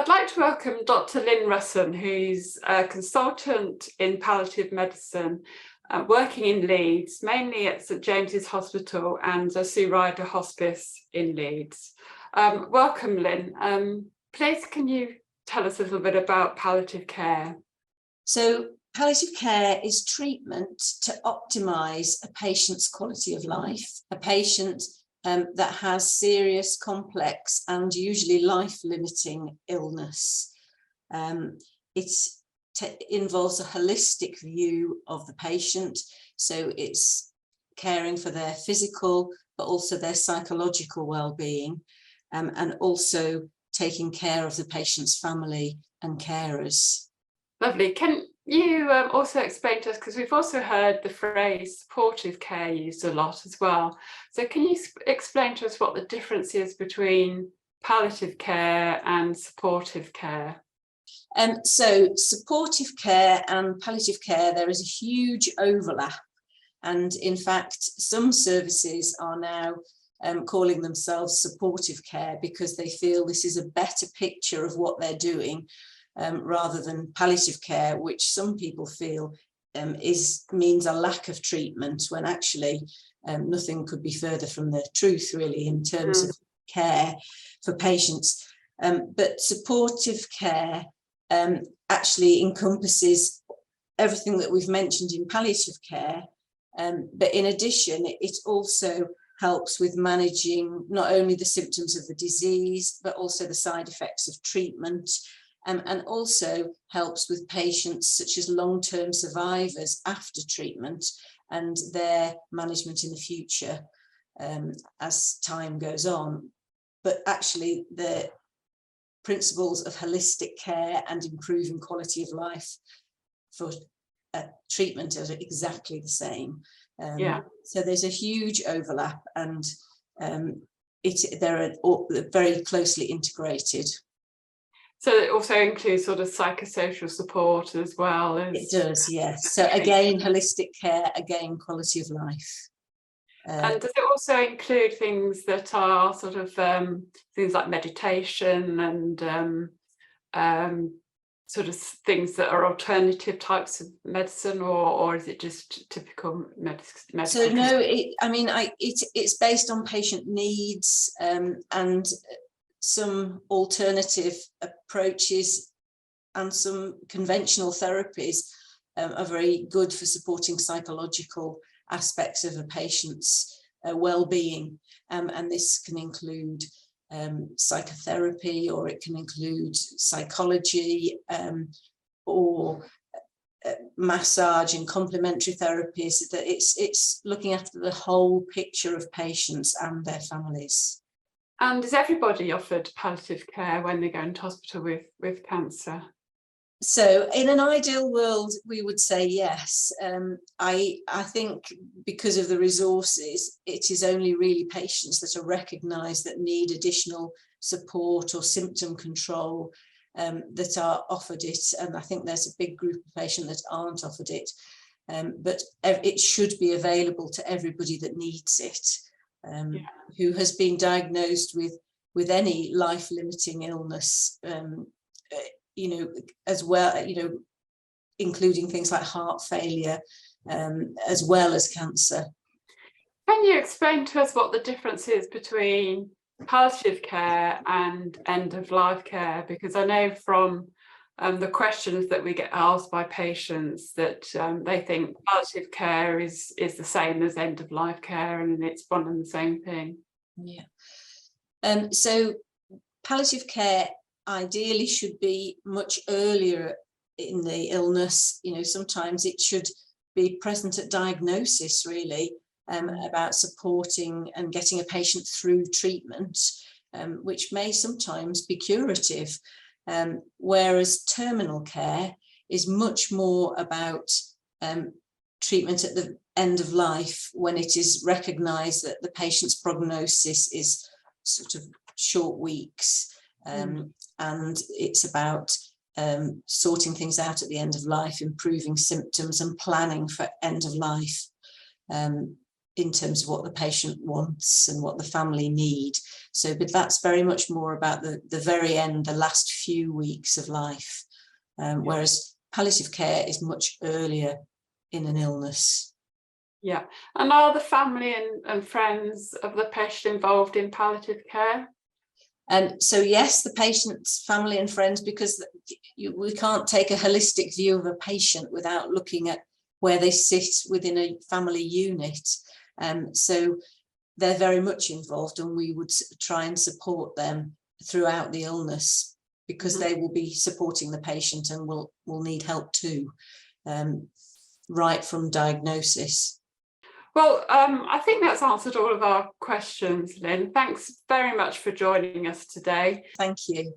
I'd like to welcome Dr. Lynne Russon, who's a consultant in palliative medicine, working in Leeds, mainly at St James's Hospital and Sue Ryder Hospice in Leeds. Welcome, Lynne. Please, can you tell us a little bit about palliative care? So palliative care is treatment to optimise a patient's quality of life, a patient that has serious, complex and usually life-limiting illness. It involves a holistic view of the patient, so it's caring for their physical but also their psychological well-being, and also taking care of the patient's family and carers. Lovely. Can you also explain to us, because we've also heard the phrase supportive care used a lot as well. So can you explain to us what the difference is between palliative care and supportive care? So supportive care and palliative care, there is a huge overlap. And in fact, some services are now calling themselves supportive care because they feel this is a better picture of what they're doing. Rather than palliative care, which some people feel means a lack of treatment, when actually nothing could be further from the truth, really, in terms of care for patients. But supportive care actually encompasses everything that we've mentioned in palliative care, but in addition, it also helps with managing not only the symptoms of the disease, but also the side effects of treatment. And also helps with patients such as long-term survivors after treatment and their management in the future as time goes on. But actually the principles of holistic care and improving quality of life for treatment are exactly the same. So there's a huge overlap, and they're very closely integrated. So it also includes sort of psychosocial support as well as... It does, yes. So again, holistic care, again, quality of life. And does it also include things that are sort of things like meditation and sort of things that are alternative types of medicine, or is it just typical medicine? So no, it's based on patient needs and some alternative approaches, and some conventional therapies are very good for supporting psychological aspects of a patient's well-being, and this can include psychotherapy, or it can include psychology, or massage and complementary therapies. That it's looking after the whole picture of patients and their families. And is everybody offered palliative care when they go into hospital with cancer? So in an ideal world, we would say yes. I think because of the resources, it is only really patients that are recognised that need additional support or symptom control that are offered it. And I think there's a big group of patients that aren't offered it. But it should be available to everybody that needs it. Who has been diagnosed with any life-limiting illness, as well, including things like heart failure, as well as cancer. Can you explain to us what the difference is between palliative care and end-of-life care? Because I know from the questions that we get asked by patients that they think palliative care is the same as end-of-life care, and it's one and the same thing. Yeah. So palliative care ideally should be much earlier in the illness. Sometimes it should be present at diagnosis, really, about supporting and getting a patient through treatment, which may sometimes be curative. Whereas terminal care is much more about treatment at the end of life, when it is recognised that the patient's prognosis is sort of short weeks, and it's about sorting things out at the end of life, improving symptoms and planning for end of life. in terms of what the patient wants and what the family need. So, but that's very much more about the very end, the last few weeks of life, whereas palliative care is much earlier in an illness. Yeah, and are the family and friends of the patient involved in palliative care? So yes, the patient's family and friends, because we can't take a holistic view of a patient without looking at where they sit within a family unit. So they're very much involved, and we would try and support them throughout the illness, because they will be supporting the patient and will need help too, right from diagnosis. Well, I think that's answered all of our questions, Lynne. Thanks very much for joining us today. Thank you.